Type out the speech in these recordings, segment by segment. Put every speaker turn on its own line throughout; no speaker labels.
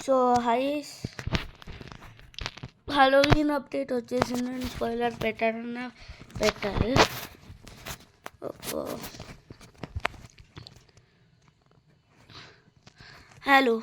So Halloween update వచ్చేసింది. నేను spoiler పెట్టాలి. హలో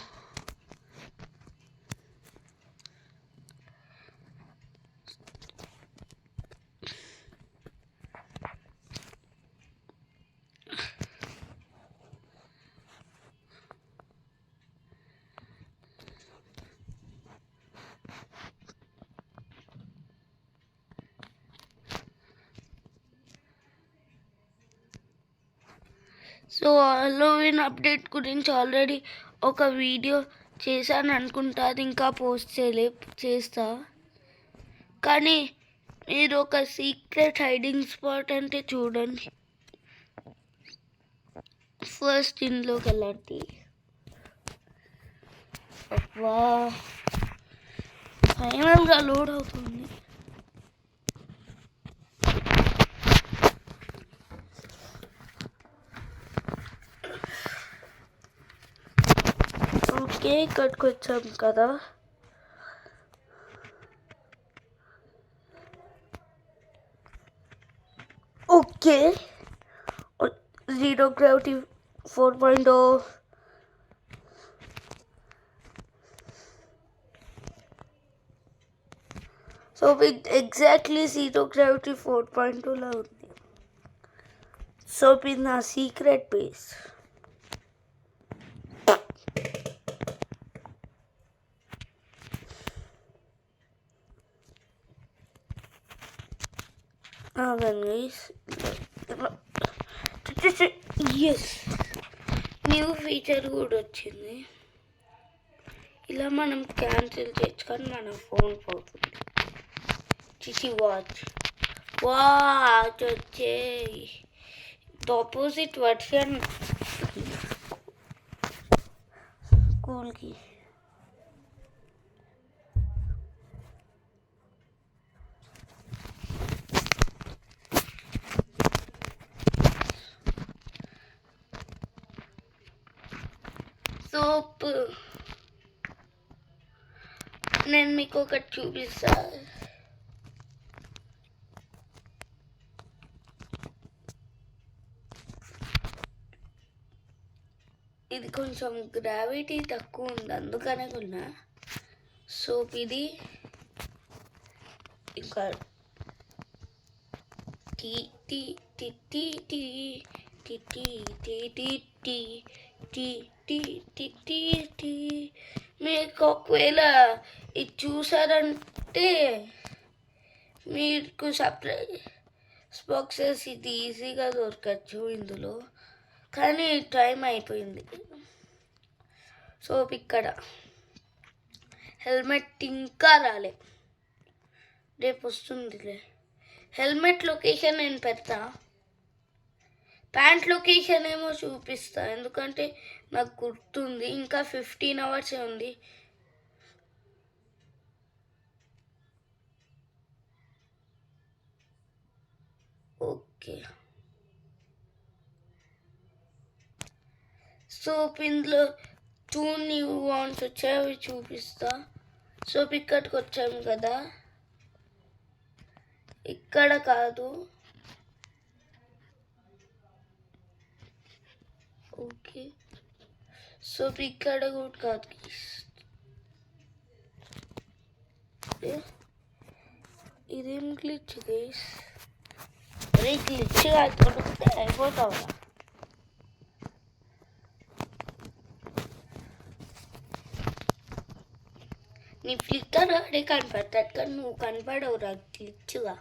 సో హలోవిన్ అప్డేట్ గురించి ఆల్రెడీ ఒక వీడియో చేశాను అనుకుంటా, అది ఇంకా పోస్ట్ చేస్తా. కానీ మీరు ఒక సీక్రెట్ హైడింగ్ స్పాట్ అంటే చూడండి. ఫస్ట్ ఇంట్లోకి వెళ్ళండి. ఫైనల్గా లోడ్ అవుతుంది. ఓకే, ఇక్కడికి వచ్చాం కదా. Okay, zero gravity 4.0. So exactly zero gravity 4.2లా ఉంది. సో ఇది నా secret base. Yes, new feature కూడా వచ్చింది. ఇలా మనం క్యాన్సిల్ చేయొచ్చు, కానీ మన ఫోన్ పోతుంది. వాచ్ వచ్చే ఆపోజిట్ వర్షన్ స్కూల్కి. సోప్ నేను మీకు ఒకటి చూపిస్తా. ఇది కొంచెం గ్రావిటీ తక్కువ ఉంది, అందుకనే కొన్నా. సోప్ ఇది ఇంకా మీకు ఒకవేళ ఇది చూసారంటే మీకు సర్ప్రైజ్ బాక్సెస్ ఇది ఈజీగా దొరకచ్చు ఇందులో. కానీ టైం అయిపోయింది. సో ఇక్కడ హెల్మెట్ ఇంకా రాలే, రేపు వస్తుందిలే. హెల్మెట్ లొకేషన్ నేను పెడతా, ప్యాంట్ లొకేషన్ ఏమో చూపిస్తా, ఎందుకంటే నాకు గుర్తుంది. ఇంకా 15 hours ఉంది. ఓకే, సో ఇందులో 2 న్యూ వాన్స్ వచ్చాయి, అవి చూపిస్తా. సో ఇక్కడికి వచ్చాము కదా, ఇక్కడ కాదు. ఓకే, సో ఇక్కడ కూడా కాదు. ఇదేం గ్లిచ్ గైస్? అరే గ్లిచ్ కాదు, దొరికితే అయిపోతావా? నీ ఫ్లిక్కర్ అడే కనపడతాడు, కానీ నువ్వు కనపడవురా గ్లిచ్గా.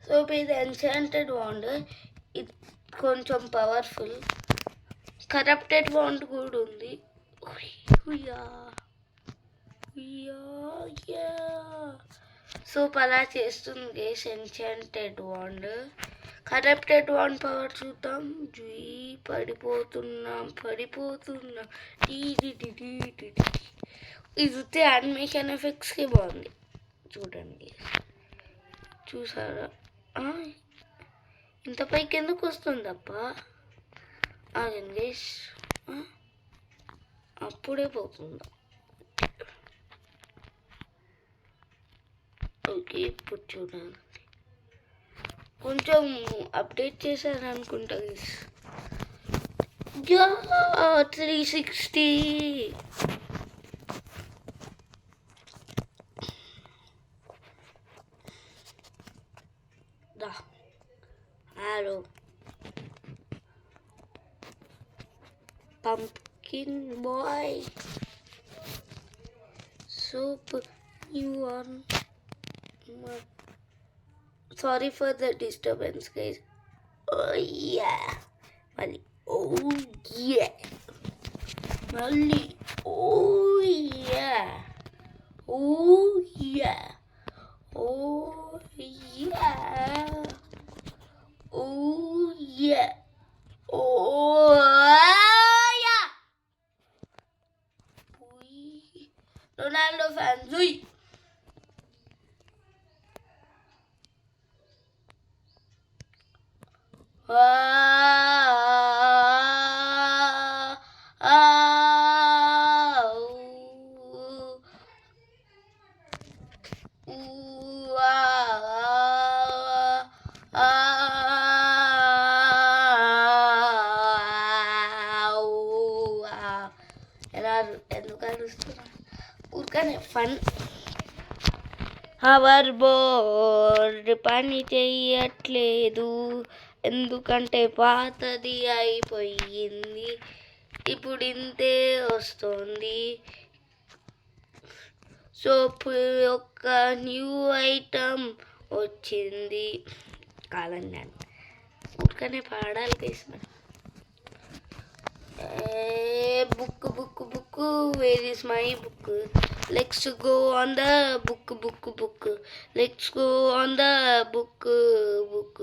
సో ఇది ఎన్చాంటెడ్ వాండ్, ఇది కొంచెం పవర్ఫుల్. కరప్టెడ్ వాండ్ కూడా ఉంది. సో అలా చేస్తుంది guys enchanted wand. Corrupted wand power చూద్దాం. పడిపోతున్నాం. ఇది చూస్తే యానిమేషన్ ఎఫెక్ట్స్కి బాగుంది, చూడండి. చూసారా? ఇంత పైకి ఎందుకు వస్తుందప్ప? ఆగండి గైస్, అప్పుడే పోతుందా? ఓకే, ఇప్పుడు చూడాలి. కొంచెం అప్డేట్ చేశాను అనుకుంటా guys. 360. Arrow. Pumpkin boy. Super new one. Sorry for the disturbance, guys. Oh yeah. Mali. Oh yeah. Mali. Oh yeah. Oh yeah. Oh yeah. Oh yeah. Oh yeah. Ronaldo fans. Ui. ఎందుకు అరుస్తున్నా? ఊరికనే fun. Hour board పని చెయ్యట్లేదు, ఎందుకంటే పాతది అయిపోయింది. ఇప్పుడు ఇంతే వస్తుంది. సోప్ యొక్క న్యూ ఐటమ్ వచ్చింది. కాలండి ఊరికనే పాడాలి case. Book book book, where is my book? Let's go on the book book book. Let's go on the book book.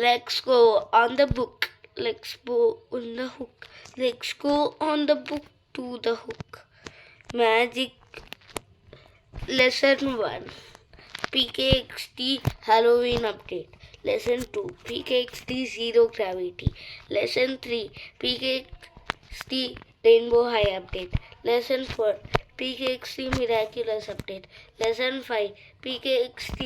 Let's go on the book. Let's go on the hook. Let's go on the book to the hook. Magic Lesson 1, PKXD Halloween update. Lesson 2, PKXD Zero Gravity. Lesson 3, PKXD Rainbow High update. Lesson 4, PKXD Miraculous update. Lesson 5, PKXD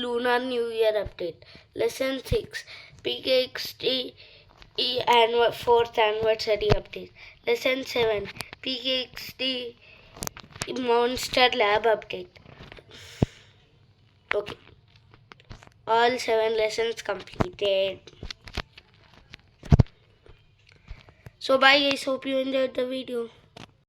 Lunar New Year update. Lesson 6, PKXD fourth anniversary update. Lesson 7, PKXD Monster Lab update. Okay, all 7 lessons completed. So bye guys, hope you enjoyed the video.